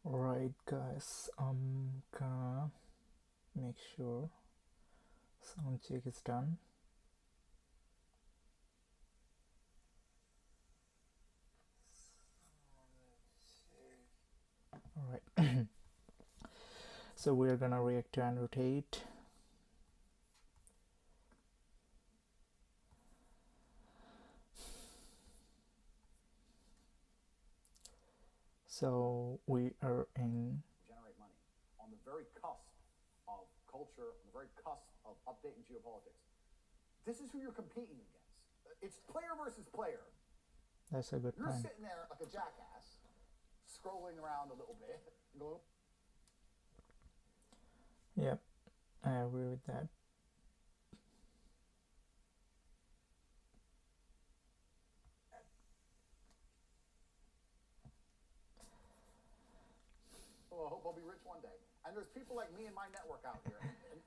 Alright guys, I'm gonna make sure sound check is done. Alright, so we're gonna react to and rotate. So we are in generate money on the very cusp of culture, on the very cusp of updating geopolitics. This is who you're competing against. It's player versus player. that's a good You're point. sitting there like a jackass, scrolling around a little bit, and going, Yep, I agree with that. "Oh, I hope I'll be rich one day." And there's people like me and my network out here,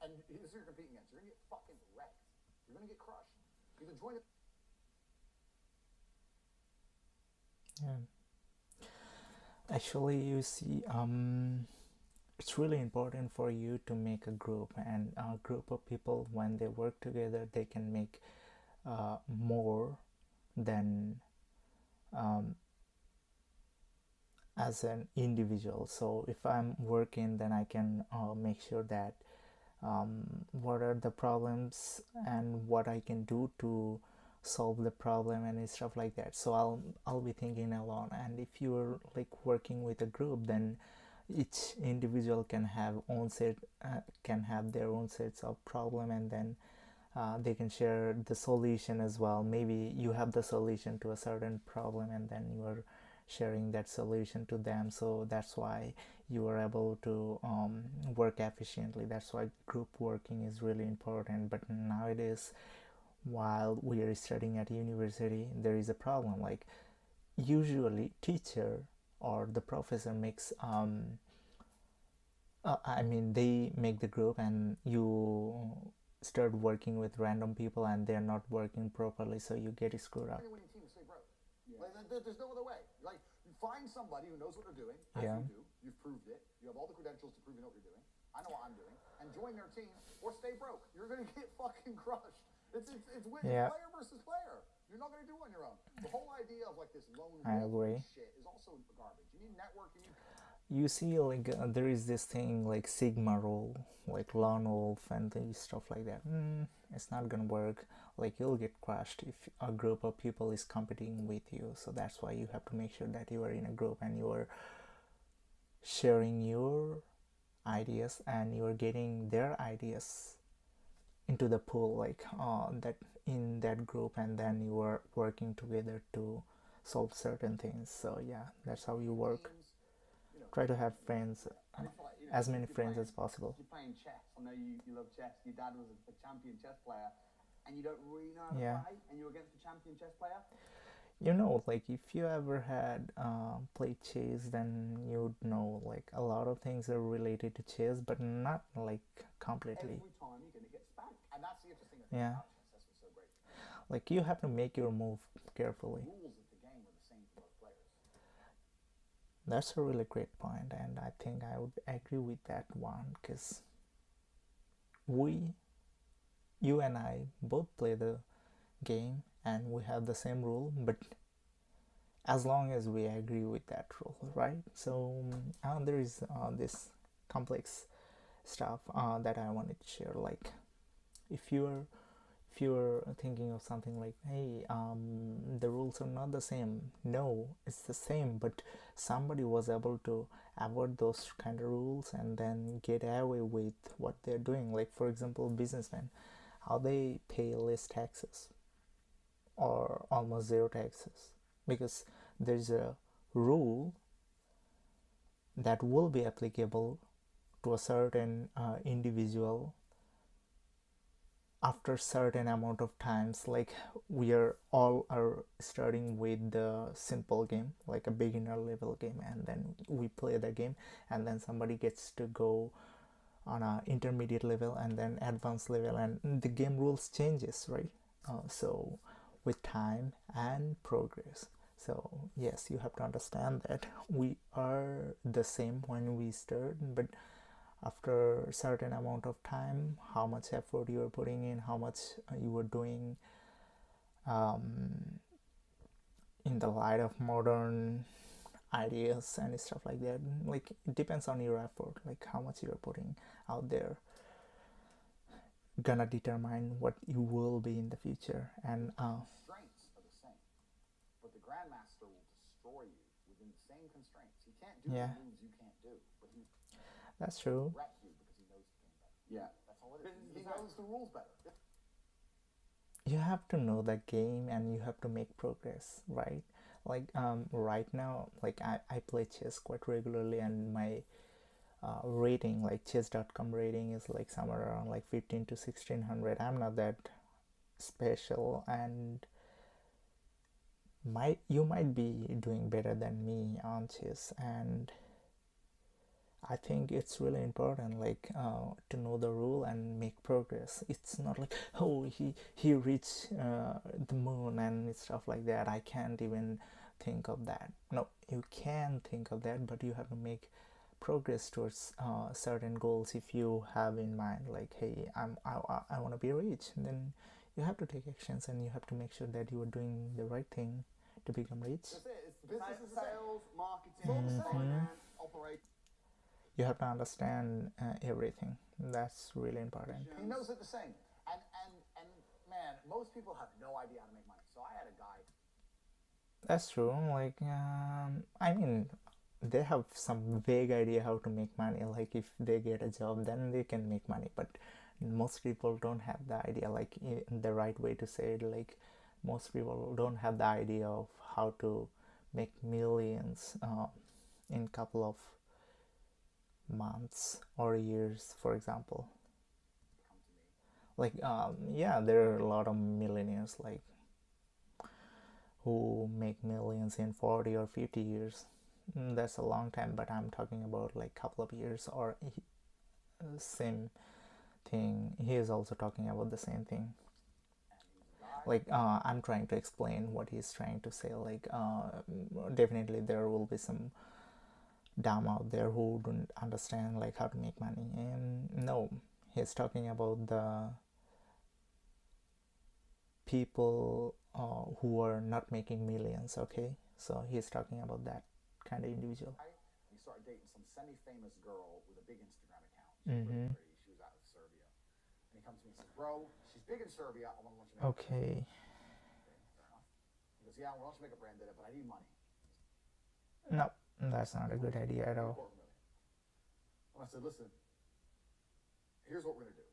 and this is who you're competing against. You're gonna get fucking wrecked. You're gonna get crushed. Either join it. Yeah. Actually, you see, it's really important for you to make a group, and a group of people, when they work together, they can make more than as an individual. So if I'm working, then I can make sure that what are the problems and what I can do to solve the problem and stuff like that. So I'll be thinking alone. And if you're like working with a group, then each individual can have own set can have their own sets of problem, and then they can share the solution as well. Maybe you have the solution to a certain problem, and then you are sharing that solution to them. So that's why you are able to work efficiently. That's why group working is really important. But nowadays, while we are studying at university, there is a problem. Like usually, teacher or the professor makes I mean, they make the group, and you start working with random people, and they're not working properly, so you get screwed up. Winning team to stay broke. Yeah. Like, there's no other way. Like, you find somebody who knows what they're doing, as Yeah. you do. You've proved it. You have all the credentials to prove you know what you're doing. I know what I'm doing. And join their team or stay broke. You're going to get fucking crushed. It's Yeah, player versus player. You're not going to do it on your own. The whole idea of like this lone I wolf agree. shit is also garbage. You need network. You need You see, like there is this thing like Sigma rule, like lone wolf and stuff like that. It's not gonna work. Like you'll get crushed if a group of people is competing with you. So that's why you have to make sure that you are in a group and you are sharing your ideas and you are getting their ideas into the pool, like that in that group, and then you are working together to solve certain things. So yeah, that's how you work. teams. Try to have friends, And it's like, as many if you're friends playing, as possible. if you're playing chess, I know you love chess. Your dad was a champion chess player, and you don't really know how to Yeah, play, and you're against a champion chess player. you know, like if you ever had played chess, then you'd know like a lot of things are related to chess, but not like completely. Every time you're gonna get spanked, and that's the interesting thing Yeah, about chess. That's what's so great. like you have to make your move carefully. The rules of the game are the same for both players. That's a really great point, and I think I would agree with that one, because we, you and I both play the game and we have the same rule, but as long as we agree with that rule, right? So there is this complex stuff that I wanted to share. Like if you're thinking of something like, hey, the rules are not the same. No, it's the same, but somebody was able to avoid those kind of rules and then get away with what they're doing. Like for example, businessmen, how they pay less taxes or almost zero taxes, because there's a rule that will be applicable to a certain individual after certain amount of times. Like we are all are starting with the simple game, like a beginner level game, and then we play the game, and then somebody gets to go on a intermediate level and then advanced level, and the game rules changes, right? So with time and progress. So yes, you have to understand that we are the same when we start, but after a certain amount of time, how much effort you are putting in, how much you are doing um, in the light of modern ideas and stuff like that, like it depends on your effort, like how much you're putting out there, gonna determine what you will be in the future. And Constraints are the same, but the Grandmaster will destroy you within the same constraints. He can't do yeah, the moves you can't do, but he that's true. wreck you because he knows the game better. Yeah, that's all it is. He knows the rules better. You have to know the game and you have to make progress, right? Like right now, like I play chess quite regularly, and my rating, like chess.com rating, is like somewhere around like 15 to 1600. I'm not that special, and you might be doing better than me on chess. And I think it's really important, like to know the rule and make progress. It's not like, oh, he reached the moon and stuff like that. I can't even think of that. No, you can think of that, but you have to make progress towards certain goals. If you have in mind, like, hey, I want to be rich, then you have to take actions and you have to make sure that you are doing the right thing to become rich. That's it. It's business, sales, marketing, finance, operations. You have to understand everything. That's really important. He knows it the same. And man, most people have no idea how to make money. So I had a guy. That's true. Like, I mean, they have some vague idea how to make money. Like, if they get a job, then they can make money. But most people don't have the idea, like, the right way to say it. Like, most people don't have the idea of how to make millions in couple of months or years, for example. Like yeah, there are a lot of millionaires like who make millions in 40 or 50 years. That's a long time, but I'm talking about like couple of years. Or same thing, he is also talking about the same thing. Like I'm trying to explain what he's trying to say. Like definitely there will be some dumb out there who don't understand like how to make money. And no, he's talking about the people who are not making millions. Okay, so he's talking about that kind of individual. He started dating some semi-famous girl with a big Instagram account. She was really pretty. She was out of Serbia. And he comes to me and says, bro, she's big in Serbia. I want to let you make Okay. fair enough. He goes, yeah, I want to make a brand in it, but I need money. No, that's not a good idea at all. And I said, listen, here's what we're going to do.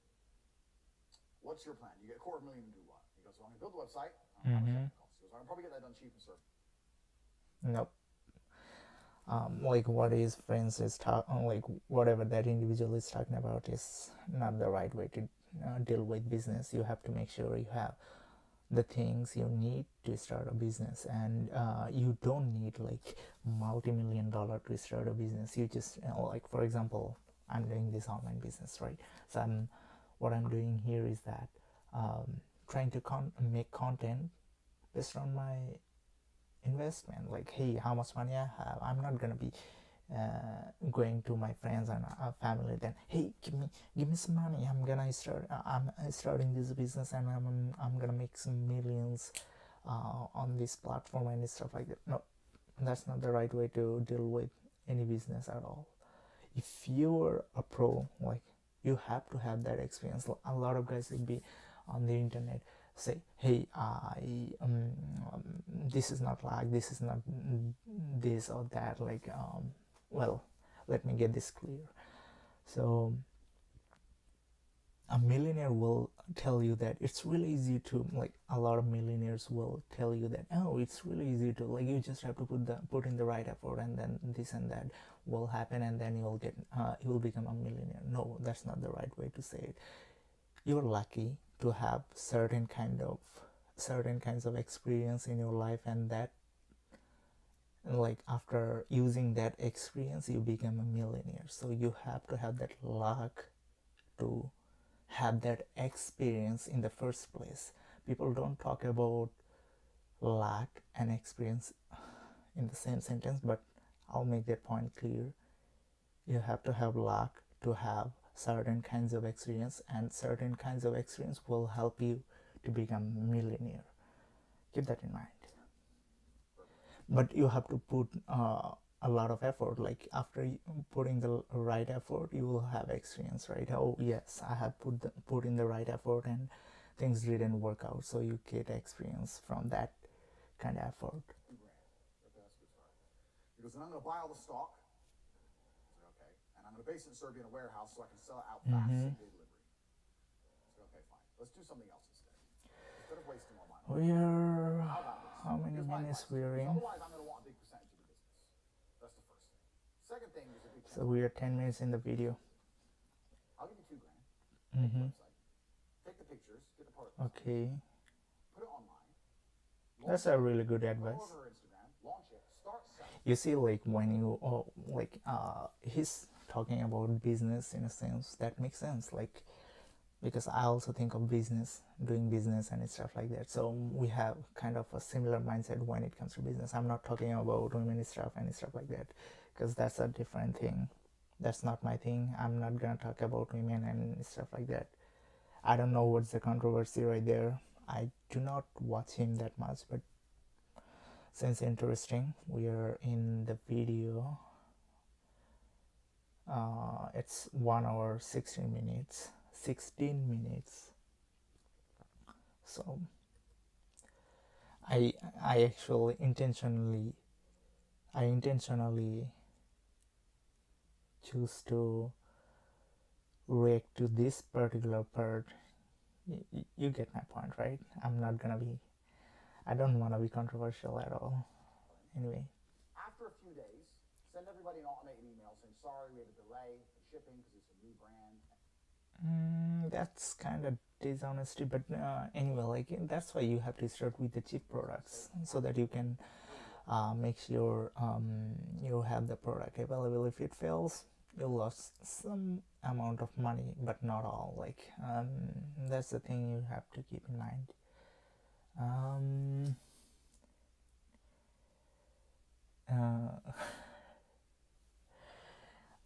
What's your plan? You get $250,000 to do what? He goes, well, I'm going to build the website. How much that costs? He goes, I'll probably get that done cheap and serve. Nope. Like what his friends is like whatever that individual is talking about is not the right way to deal with business. You have to make sure you have the things you need to start a business, and you don't need like multi-million-dollar to start a business. You just like, for example, I'm doing this online business, right? So what I'm doing here is that trying to make content based on my investment. Like, hey, how much money I have. I'm not gonna be going to my friends and family then, hey, give me some money, I'm starting this business and I'm gonna make some millions on this platform and stuff like that. No, that's not the right way to deal with any business at all. If you're a pro, like, you have to have that experience. A lot of guys will be on the internet say, hey, this is not like, this is not this or that, like well, let me get this clear. So a millionaire will tell you that it's really easy to, like, a lot of millionaires will tell you that, oh, it's really easy to, like, you just have to put in the right effort and then this and that will happen and then you will become a millionaire. No, that's not the right way to say it. You're lucky to have certain kinds of experience in your life, and that, like, after using that experience you become a millionaire. So you have to have that luck to have that experience in the first place. People don't talk about lack an experience in the same sentence, but I'll make that point clear. You have to have luck to have certain kinds of experience, and certain kinds of experience will help you to become a millionaire. Keep that in mind. But you have to put a lot of effort. Like after putting the right effort, you will have experience, right? Oh yes, I have put in the right effort and things didn't work out, so you get experience from that kind of effort. $2,000. Okay, that's a good start. He goes, and I'm going to buy all the stock. I said, okay. And I'm going to base it in Serbia in a warehouse so I can sell it out fast, same day delivery. I said, okay, fine. Let's do something else instead. Instead of wasting more money. We're How about this? how many minutes we're in? Otherwise, I'm going to want a big percentage of the business. That's the first thing. Second thing is a big. So we are 10 minutes in the video. I'll give you $2,000. Make the website. Take the pictures. Get the product. Okay. Put it online. That's a really good advice. Go over Instagram. Launch it. Start selling. You see, like when you he's talking about business in a sense that makes sense. Like because I also think of business, doing business and stuff like that. So we have kind of a similar mindset when it comes to business. I'm not talking about women stuff and stuff like that, because that's a different thing. That's not my thing. I'm not gonna talk about women and stuff like that. I don't know what's the controversy right there. I do not watch him that much, but since interesting, we are in the video. It's 1 hour 16 minutes. 16 minutes. So I actually intentionally choose to react to this particular part. You get my point, right? I don't want to be controversial at all. Anyway. After a few days, send everybody an automated email saying, sorry, we have a delay in shipping because it's a new brand. That's kind of dishonesty, but anyway, like that's why you have to start with the cheap products so that you can make sure you have the product available. If it fails, you lost some amount of money, but not all. Like that's the thing you have to keep in mind.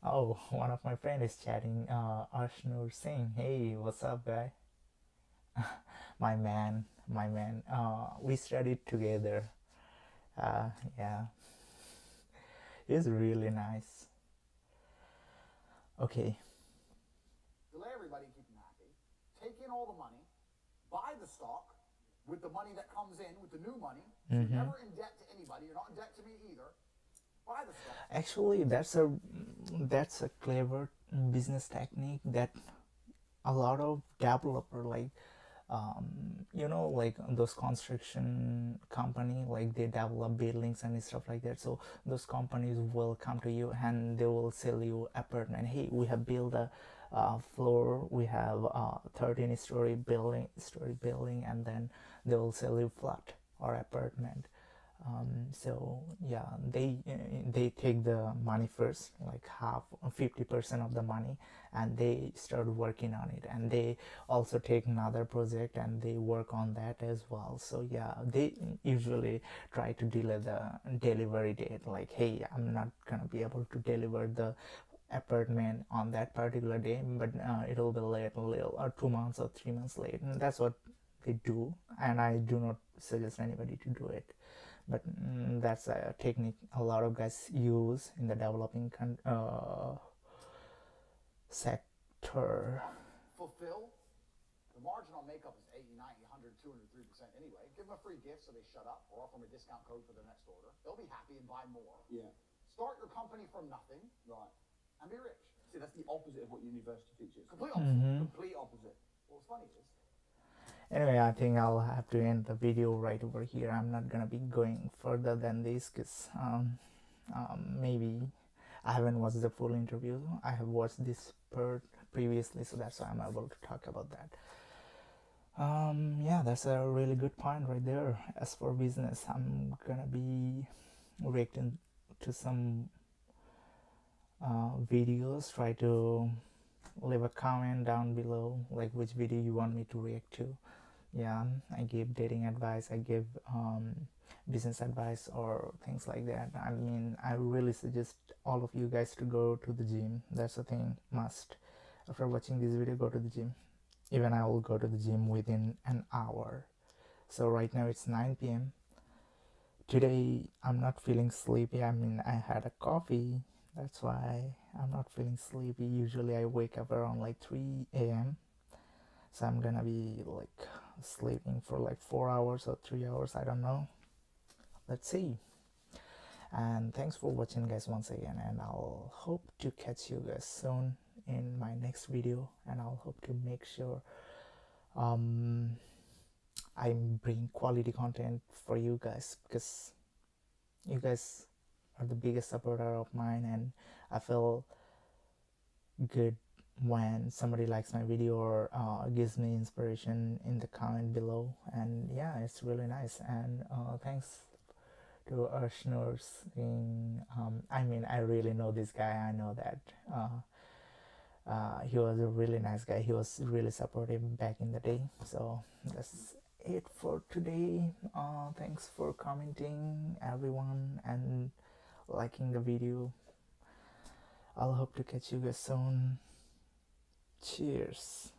Oh, one of my friends is chatting. Ashnur Singh. Hey, what's up, guy? my man. We studied together. Yeah, he's really nice. Okay. Delay everybody and keep them happy. Take in all the money. Buy the stock with the money that comes in, with the new money. So you're never in debt to anybody. You're not in debt to me either. Buy the stock. Actually, that's a clever business technique that a lot of developer like like those construction company, like they develop buildings and stuff like that. So those companies will come to you and they will sell you apartment. Hey, we have built a floor, we have a 13-story building, and then they will sell you flat or apartment. So yeah, they take the money first, like 50% of the money, and they start working on it, and they also take another project and they work on that as well. So yeah, they usually try to delay the delivery date, like, hey, I'm not gonna be able to deliver the apartment on that particular day, but it will be late a little, or 2 months or 3 months late. And that's what they do, and I do not suggest anybody to do it. But that's a technique a lot of guys use in the developing sector. Fulfill. The margin on makeup is 80, 90, 100, 200, 3% anyway. Give them a free gift so they shut up, or offer them a discount code for their next order. They'll be happy and buy more. Yeah. Start your company from nothing. Right. And be rich. See, that's the opposite of what university teaches. Complete opposite. Complete opposite. Well, what's funny is, anyway, I think I'll have to end the video right over here. I'm not gonna be going further than this because maybe I haven't watched the full interview. I have watched this part previously, so that's why I'm able to talk about that. Yeah, that's a really good point right there. As for business, I'm gonna be reacting to some videos. Try to leave a comment down below, like which video you want me to react to. Yeah, I give dating advice, I give business advice or things like that. I mean, I really suggest all of you guys to go to the gym. That's the thing, must. After watching this video, go to the gym. Even I will go to the gym within an hour. So right now it's 9 p.m. Today I'm not feeling sleepy. I mean, I had a coffee. That's why I'm not feeling sleepy. Usually I wake up around like 3 a.m. So I'm gonna be like sleeping for like 4 hours or 3 hours. I don't know. Let's see. And thanks for watching, guys, once again. And I'll hope to catch you guys soon in my next video. And I'll hope to make sure I bring quality content for you guys, because you guys are the biggest supporter of mine, and I feel good when somebody likes my video or gives me inspiration in the comment below. And yeah, it's really nice. And thanks to Arshnours in I mean, I really know this guy. I know that he was a really nice guy. He was really supportive back in the day. So that's it for today. Thanks for commenting, everyone, and liking the video. I'll hope to catch you guys soon. Cheers.